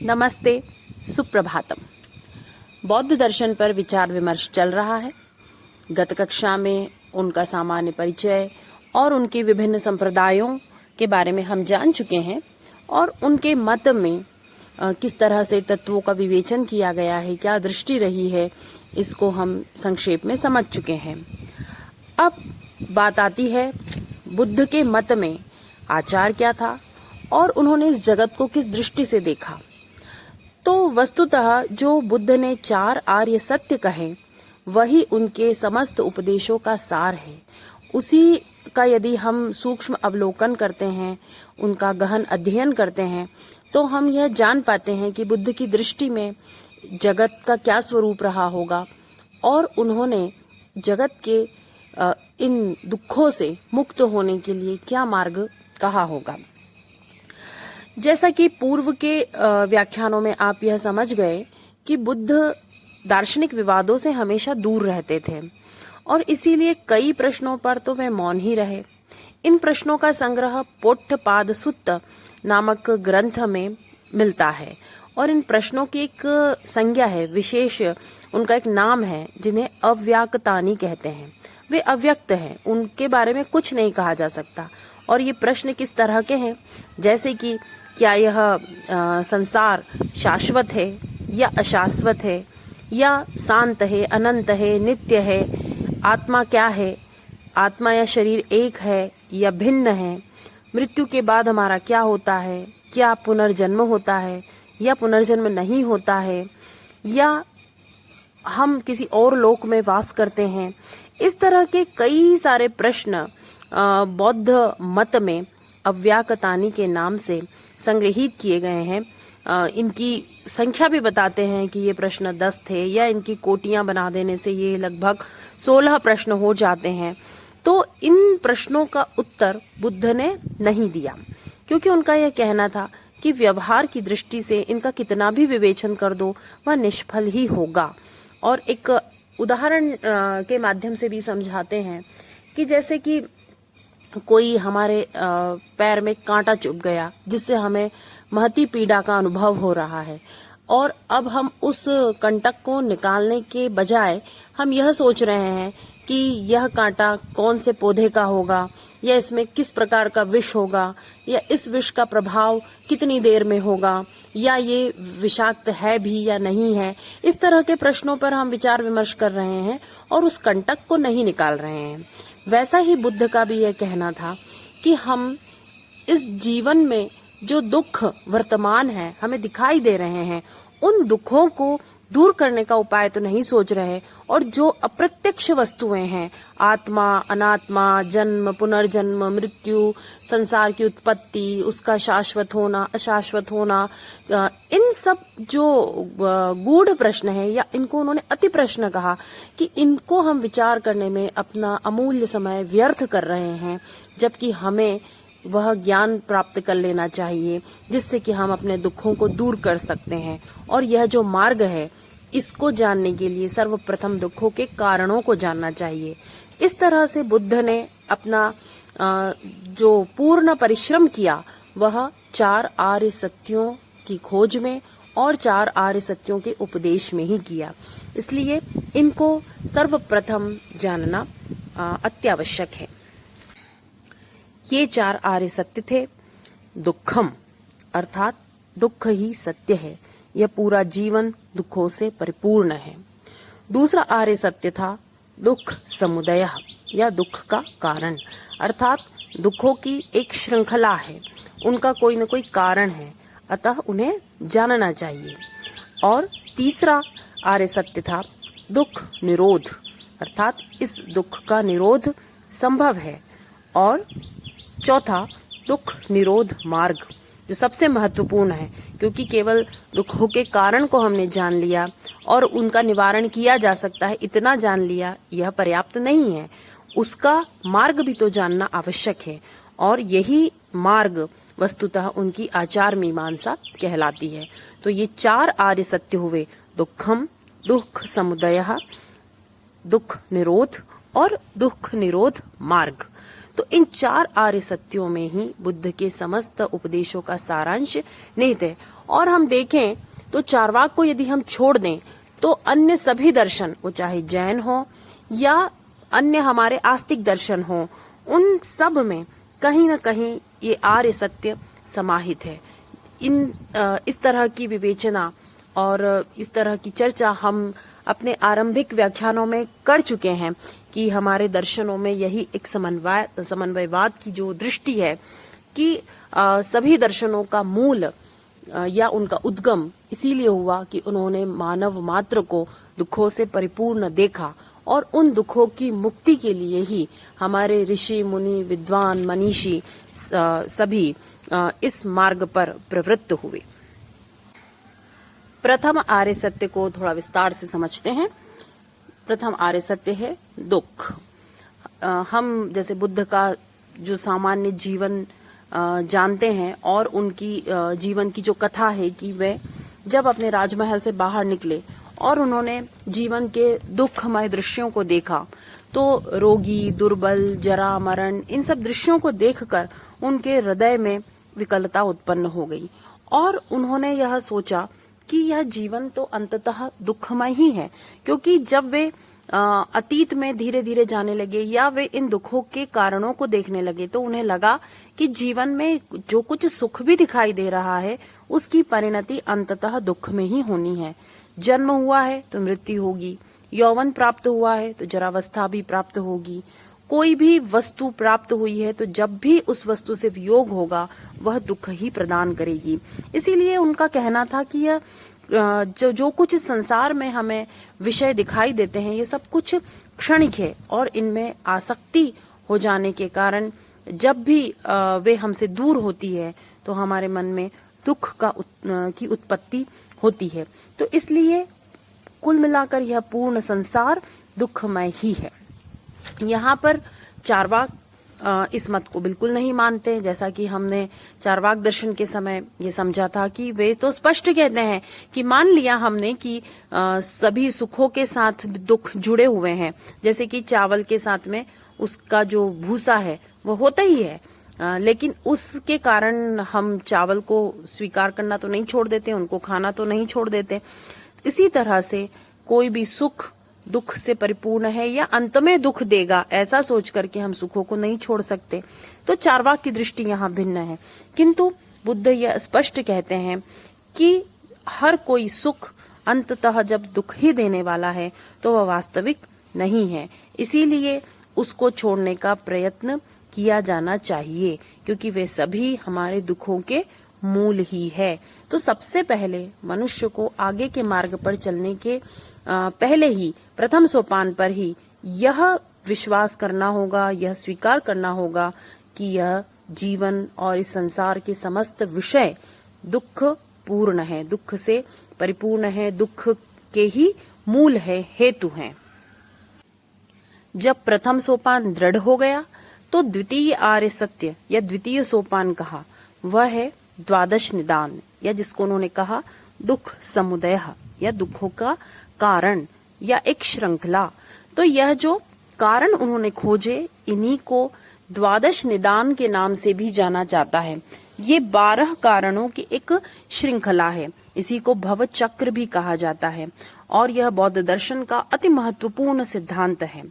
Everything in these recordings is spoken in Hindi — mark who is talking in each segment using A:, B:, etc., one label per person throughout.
A: नमस्ते, सुप्रभातम। बौद्ध दर्शन पर विचार विमर्श चल रहा है। गत कक्षा में उनका सामान्य परिचय और उनके विभिन्न संप्रदायों के बारे में हम जान चुके हैं और उनके मत में किस तरह से तत्वों का विवेचन किया गया है, क्या दृष्टि रही है, इसको हम संक्षेप में समझ चुके हैं। अब बात आती है बुद्ध के मत में आचार क्या था और उन्होंने इस जगत को किस दृष्टि से देखा। तो वस्तुतः जो बुद्ध ने 4 आर्य सत्य कहे वही उनके समस्त उपदेशों का सार है। उसी का यदि हम सूक्ष्म अवलोकन करते हैं, उनका गहन अध्ययन करते हैं, तो हम यह जान पाते हैं कि बुद्ध की दृष्टि में जगत का क्या स्वरूप रहा होगा और उन्होंने जगत के इन दुखों से मुक्त होने के लिए क्या मार्ग कहा होगा। जैसा कि पूर्व के व्याख्यानों में आप यह समझ गए कि बुद्ध दार्शनिक विवादों से हमेशा दूर रहते थे और इसीलिए कई प्रश्नों पर तो वे मौन ही रहे। इन प्रश्नों का संग्रह पोट्टपाद सुत्त नामक ग्रंथ में मिलता है और इन प्रश्नों की एक संज्ञा है, विशेष उनका एक नाम है जिन्हें अव्याक्तानि कहते हैं। वे अव्यक्त हैं, उनके बारे में कुछ नहीं कहा जा सकता। और ये प्रश्न किस तरह के हैं, जैसे कि क्या यह संसार शाश्वत है या अशाश्वत है, या शांत है, अनंत है, नित्य है, आत्मा क्या है, आत्मा या शरीर एक है या भिन्न है, मृत्यु के बाद हमारा क्या होता है, क्या पुनर्जन्म होता है या पुनर्जन्म नहीं होता है, या हम किसी और लोक में वास करते हैं। इस तरह के कई सारे प्रश्न बौद्ध मत में अव्याक्तानि के नाम से संग्रहित किए गए हैं। इनकी संख्या भी बताते हैं कि ये प्रश्न 10 थे या इनकी कोटियां बना देने से ये लगभग 16 प्रश्न हो जाते हैं। तो इन प्रश्नों का उत्तर बुद्ध ने नहीं दिया क्योंकि उनका यह कहना था कि व्यवहार की दृष्टि से इनका कितना भी विवेचन कर दो वह निष्फल ही होगा। और एक उदाहरण के माध्यम से भी समझाते हैं कि जैसे कि कोई हमारे पैर में कांटा चुभ गया जिससे हमें महती पीड़ा का अनुभव हो रहा है और अब हम उस कंटक को निकालने के बजाय हम यह सोच रहे हैं कि यह कांटा कौन से पौधे का होगा या इसमें किस प्रकार का विष होगा या इस विष का प्रभाव कितनी देर में होगा या ये विषाक्त है भी या नहीं है। इस तरह के प्रश्नों पर हम विचार विमर्श कर रहे हैं और उस कंटक को नहीं निकाल रहे हैं। वैसा ही बुद्ध का भी यह कहना था कि हम इस जीवन में जो दुख वर्तमान है हमें दिखाई दे रहे हैं, उन दुखों को दूर करने का उपाय तो नहीं सोच रहे और जो अप्रत्यक्ष वस्तुएं हैं, आत्मा, अनात्मा, जन्म, पुनर्जन्म, मृत्यु, संसार की उत्पत्ति, उसका शाश्वत होना, अशाश्वत होना, इन सब जो गूढ़ प्रश्न है या इनको उन्होंने अति प्रश्न कहा कि इनको हम विचार करने में अपना अमूल्य समय व्यर्थ कर रहे हैं, जबकि हमें वह ज्ञान प्राप्त कर लेना चाहिए जिससे कि हम अपने दुखों को दूर कर सकते हैं। और यह जो मार्ग है इसको जानने के लिए सर्वप्रथम दुखों के कारणों को जानना चाहिए। इस तरह से बुद्ध ने अपना जो पूर्ण परिश्रम किया वह 4 आर्य सत्यों की खोज में और 4 आर्य सत्यों के उपदेश में ही किया। इसलिए इनको सर्वप्रथम जानना अत्यावश्यक है। ये 4 आर्य सत्य थे। दुखम अर्थात दुख ही सत्य है, यह पूरा जीवन दुखों से परिपूर्ण है। दूसरा आर्य सत्य था दुख समुदयः या दुख का कारण, अर्थात दुखों की एक श्रृंखला है, उनका कोई न कोई कारण है, अतः उन्हें जानना चाहिए। और तीसरा आर्य सत्य था दुख निरोध, अर्थात इस दुख का निरोध संभव है। और चौथा दुख निरोध मार्ग, जो सबसे महत्वपूर्ण है, क्योंकि केवल दुखों के कारण को हमने जान लिया और उनका निवारण किया जा सकता है इतना जान लिया यह पर्याप्त नहीं है, उसका मार्ग भी तो जानना आवश्यक है। और यही मार्ग वस्तुतः उनकी आचार मीमांसा कहलाती है। तो ये 4 आर्य सत्य हुए, दुखम, दुख समुदयः, दुख निरोध और दुख निरोध मार्ग। तो इन 4 आर्य सत्यों में ही बुद्ध के समस्त उपदेशों का सारांश निहित है। और हम देखें तो चारवाक को यदि हम छोड़ दें तो अन्य सभी दर्शन, वो चाहे जैन हो या अन्य हमारे आस्तिक दर्शन हो, उन सब में कहीं न कहीं ये आर्य सत्य समाहित है। इस तरह की विवेचना और इस तरह की चर्चा हम अपने आरंभिक व्याख्यानों में कर चुके हैं कि हमारे दर्शनों में यही एक समन्वयवाद की जो दृष्टि है कि सभी दर्शनों का मूल या उनका उद्गम इसीलिए हुआ कि उन्होंने मानव मात्र को दुखों से परिपूर्ण देखा और उन दुखों की मुक्ति के लिए ही हमारे ऋषि मुनि विद्वान मनीषी सभी इस मार्ग पर प्रवृत्त हुए। प्रथम आर्य सत्य को थोड़ा विस्तार से समझते हैं। प्रथम आर्य सत्य है दुख। हम जैसे बुद्ध का जो सामान्य जीवन जानते हैं और उनकी जीवन की जो कथा है कि वे जब अपने राजमहल से बाहर निकले और उन्होंने जीवन के दुखमय दृश्यों को देखा तो रोगी, दुर्बल, जरा, मरण, इन सब दृश्यों को देखकर उनके हृदय में विकलता उत्पन्न हो गई और उन्होंने यह सोचा कि यह जीवन तो अंततः दुखमय ही है, क्योंकि जब वे अतीत में धीरे धीरे जाने लगे या वे इन दुखों के कारणों को देखने लगे तो उन्हें लगा कि जीवन में जो कुछ सुख भी दिखाई दे रहा है उसकी परिणति अंततः दुख में ही होनी है। जन्म हुआ है तो मृत्यु होगी, यौवन प्राप्त हुआ है तो जरावस्था भी प्राप्त होगी, कोई भी वस्तु प्राप्त हुई है तो जब भी उस वस्तु से वियोग होगा वह दुख ही प्रदान करेगी। इसीलिए उनका कहना था कि यह जो कुछ संसार में हमें विषय दिखाई देते हैं ये सब कुछ क्षणिक है और इनमें आसक्ति हो जाने के कारण जब भी वे हमसे दूर होती है तो हमारे मन में दुख की उत्पत्ति होती है। तो इसलिए कुल मिलाकर यह पूर्ण संसार दुखमय ही है। यहाँ पर चारवाक इस मत को बिल्कुल नहीं मानते, जैसा कि हमने चारवाक दर्शन के समय ये समझा था कि वे तो स्पष्ट कहते हैं कि मान लिया हमने कि सभी सुखों के साथ दुख जुड़े हुए हैं, जैसे कि चावल के साथ में उसका जो भूसा है वो होता ही है, लेकिन उसके कारण हम चावल को स्वीकार करना तो नहीं छोड़ देते, उनको खाना तो नहीं छोड़ देते। इसी तरह से कोई भी सुख दुख से परिपूर्ण है या अंत में दुख देगा ऐसा सोच करके हम सुखों को नहीं छोड़ सकते। तो चारवाक की दृष्टि यहाँ भिन्न है, किंतु बुद्ध यह स्पष्ट कहते हैं कि हर कोई सुख अंततः जब दुख ही देने वाला है तो वह वास्तविक नहीं है, इसीलिए उसको छोड़ने का प्रयत्न किया जाना चाहिए, क्योंकि वे सभी हमारे दुखों के मूल ही है। तो सबसे पहले मनुष्य को आगे के मार्ग पर चलने के पहले ही प्रथम सोपान पर ही यह विश्वास करना होगा, यह स्वीकार करना होगा कि यह जीवन और इस संसार के समस्त विषय दुख पूर्ण है, दुख से परिपूर्ण है, दुख के ही मूल है, हेतु हैं। जब प्रथम सोपान दृढ़ हो गया तो द्वितीय आर्य सत्य या द्वितीय सोपान कहा, वह है द्वादश निदान, या जिसको उन्होंने कहा दुख समुदय या दुखों का कारण या एक श्रृंखला। तो यह जो कारण उन्होंने खोजे इन्हीं को द्वादश निदान के नाम से भी जाना जाता है। ये 12 कारणों की एक श्रृंखला है, इसी को भव चक्र भी कहा जाता है और यह बौद्ध दर्शन का अति महत्वपूर्ण सिद्धांत है।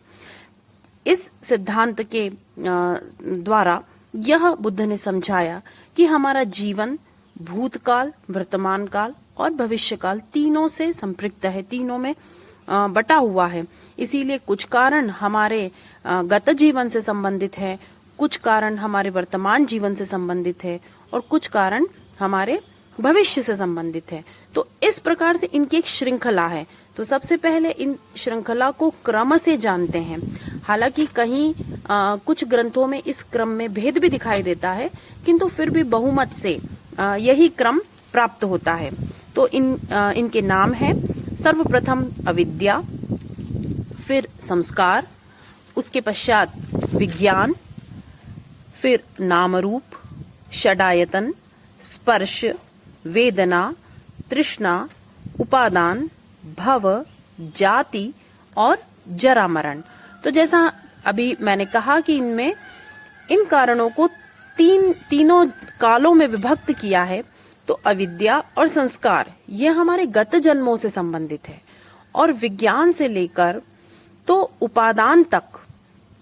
A: इस सिद्धांत के द्वारा यह बुद्ध ने समझाया कि हमारा जीवन भूतकाल, वर्तमान काल और भविष्य काल तीनों से संपृक्त है, तीनों में बटा हुआ है। इसीलिए कुछ कारण हमारे गत जीवन से संबंधित है, कुछ कारण हमारे वर्तमान जीवन से संबंधित है और कुछ कारण हमारे भविष्य से संबंधित है। तो इस प्रकार से इनकी एक श्रृंखला है। तो सबसे पहले इन श्रृंखला को क्रम से जानते हैं। हालांकि कहीं कुछ ग्रंथों में इस क्रम में भेद भी दिखाई देता है, किंतु फिर भी बहुमत से यही क्रम प्राप्त होता है। तो इनके नाम है सर्वप्रथम अविद्या, फिर संस्कार, उसके पश्चात विज्ञान, फिर नाम रूप, षडायतन, स्पर्श, वेदना, तृष्णा, उपादान, भव, जाति और जरा मरण। तो जैसा अभी मैंने कहा कि इनमें इन कारणों को तीनों कालों में विभक्त किया है। तो अविद्या और संस्कार ये हमारे गत जन्मों से संबंधित है, और विज्ञान से लेकर तो उपादान तक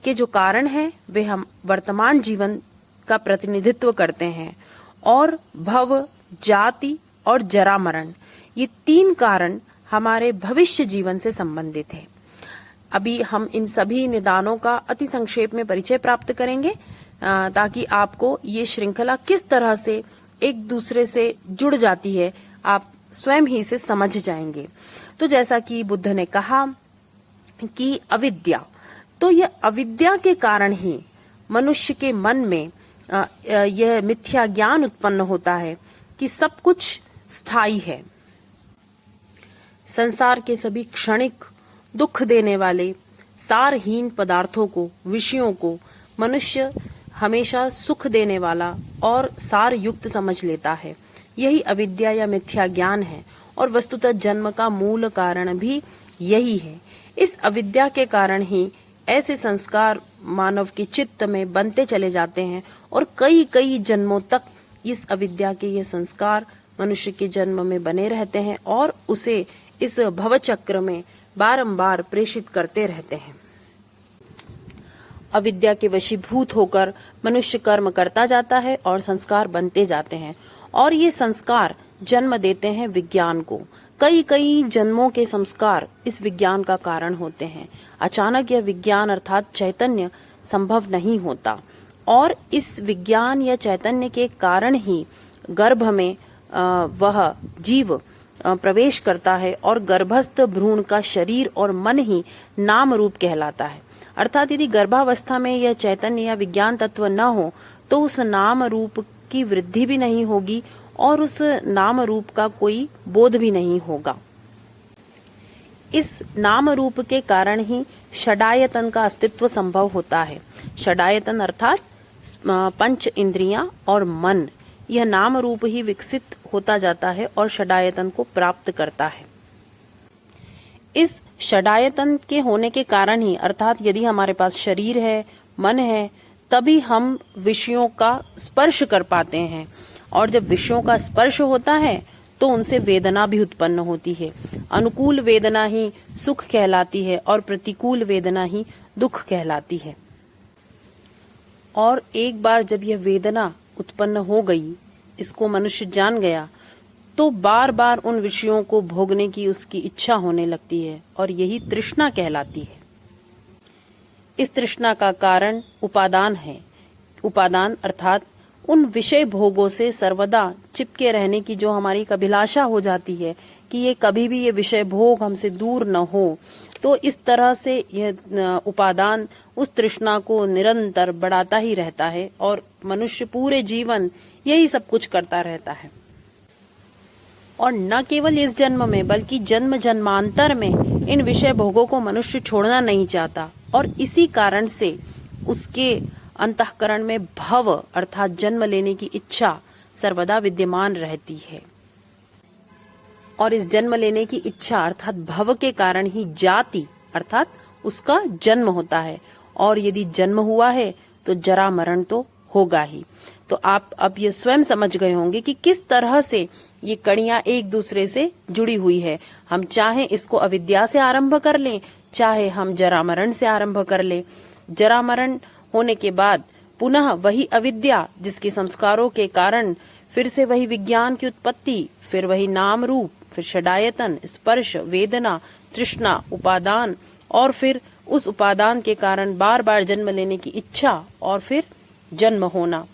A: के जो कारण हैं वे हम वर्तमान जीवन का प्रतिनिधित्व करते हैं। और भव, जाति और जरा मरण, ये 3 कारण हमारे भविष्य जीवन से संबंधित है। अभी हम इन सभी निदानों का अति संक्षेप में परिचय प्राप्त करेंगे, ताकि आपको ये श्रृंखला किस तरह से एक दूसरे से जुड़ जाती है आप स्वयं ही से समझ जाएंगे। तो जैसा कि बुद्ध ने कहा कि अविद्या, तो यह अविद्या के कारण ही मनुष्य के मन में यह मिथ्या ज्ञान उत्पन्न होता है कि सब कुछ स्थायी है। संसार के सभी क्षणिक दुख देने वाले सारहीन पदार्थों को, विषयों को मनुष्य हमेशा सुख देने वाला और सार युक्त समझ लेता है। यही अविद्या या मिथ्या ज्ञान है, और वस्तुतः जन्म का मूल कारण भी यही है। इस अविद्या के कारण ही ऐसे संस्कार मानव के चित्त में बनते चले जाते हैं, और कई कई जन्मों तक इस अविद्या के ये संस्कार मनुष्य के जन्म में बने रहते हैं और उसे इस भवचक्र में बारंबार प्रेषित करते रहते हैं। अविद्या के वशीभूत होकर मनुष्य कर्म करता जाता है और संस्कार बनते जाते हैं, और ये संस्कार जन्म देते हैं विज्ञान को। कई कई जन्मों के संस्कार इस विज्ञान का कारण होते हैं। अचानक यह विज्ञान अर्थात चैतन्य संभव नहीं होता, और इस विज्ञान या चैतन्य के कारण ही गर्भ में वह जीव प्रवेश करता है, और गर्भस्थ भ्रूण का शरीर और मन ही नाम रूप कहलाता है। अर्थात यदि गर्भावस्था में यह चैतन्य या विज्ञान तत्व न हो तो उस नाम रूप की वृद्धि भी नहीं होगी, और उस नाम रूप का कोई बोध भी नहीं होगा। इस नाम रूप के कारण ही षडायतन का अस्तित्व संभव होता है। षडायतन अर्थात 5 इंद्रियां और मन, यह नाम रूप ही विकसित होता जाता है और षडायतन को प्राप्त करता है। इस षडायतन के होने के कारण ही, अर्थात यदि हमारे पास शरीर है, मन है, तभी हम विषयों का स्पर्श कर पाते हैं, और जब विषयों का स्पर्श होता है तो उनसे वेदना भी उत्पन्न होती है। अनुकूल वेदना ही सुख कहलाती है और प्रतिकूल वेदना ही दुख कहलाती है। और एक बार जब यह वेदना उत्पन्न हो गई, इसको मनुष्य जान गया, तो बार बार उन विषयों को भोगने की उसकी इच्छा होने लगती है, और यही तृष्णा कहलाती है। इस तृष्णा का कारण उपादान है। उपादान अर्थात उन विषय भोगों से सर्वदा चिपके रहने की जो हमारी एक अभिलाषा हो जाती है कि ये कभी भी ये विषय भोग हमसे दूर न हो। तो इस तरह से यह उपादान उस तृष्णा को निरंतर बढ़ाता ही रहता है, और मनुष्य पूरे जीवन यही सब कुछ करता रहता है। और न केवल इस जन्म में बल्कि जन्म जन्मांतर में इन विषय भोगों को मनुष्य छोड़ना नहीं चाहता, और इसी कारण से उसके अंतःकरण में भव अर्थात जन्म लेने की इच्छा सर्वदा विद्यमान रहती है। और इस जन्म लेने की इच्छा अर्थात भव के कारण ही जाति अर्थात उसका जन्म होता है, और यदि जन्म हुआ है तो जरा मरण तो होगा ही। तो आप अब ये स्वयं समझ गए होंगे कि किस तरह से ये कड़ियां एक दूसरे से जुड़ी हुई है। हम चाहे इसको अविद्या से आरंभ कर लें, चाहे हम जरा मरण से आरंभ कर लें। जरा मरण होने के बाद पुनः वही अविद्या जिसके संस्कारों के कारण फिर से वही विज्ञान की उत्पत्ति, फिर वही नाम रूप, फिर षडायतन, स्पर्श, वेदना, तृष्णा, उपादान, और फिर उस उपादान के कारण बार बार जन्म लेने की इच्छा, और फिर जन्म होना।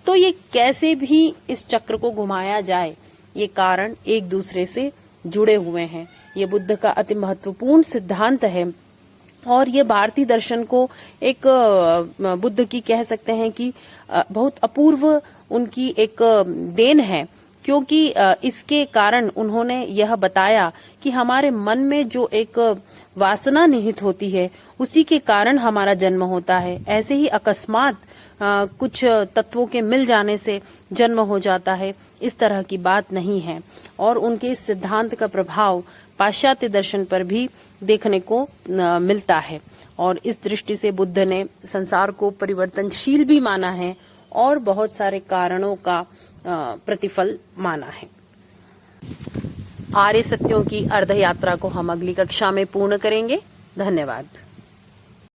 A: तो ये कैसे भी इस चक्र को घुमाया जाए, ये कारण एक दूसरे से जुड़े हुए हैं। ये बुद्ध का अति महत्वपूर्ण सिद्धांत है, और ये भारतीय दर्शन को एक बुद्ध की कह सकते हैं कि बहुत अपूर्व उनकी एक देन है, क्योंकि इसके कारण उन्होंने यह बताया कि हमारे मन में जो एक वासना निहित होती है उसी के कारण हमारा जन्म होता है। ऐसे ही अकस्मात कुछ तत्वों के मिल जाने से जन्म हो जाता है, इस तरह की बात नहीं है। और उनके इस सिद्धांत का प्रभाव पाश्चात्य दर्शन पर भी देखने को मिलता है। और इस दृष्टि से बुद्ध ने संसार को परिवर्तनशील भी माना है और बहुत सारे कारणों का प्रतिफल माना है। आर्य सत्यों की अर्ध यात्रा को हम अगली कक्षा में पूर्ण करेंगे। धन्यवाद।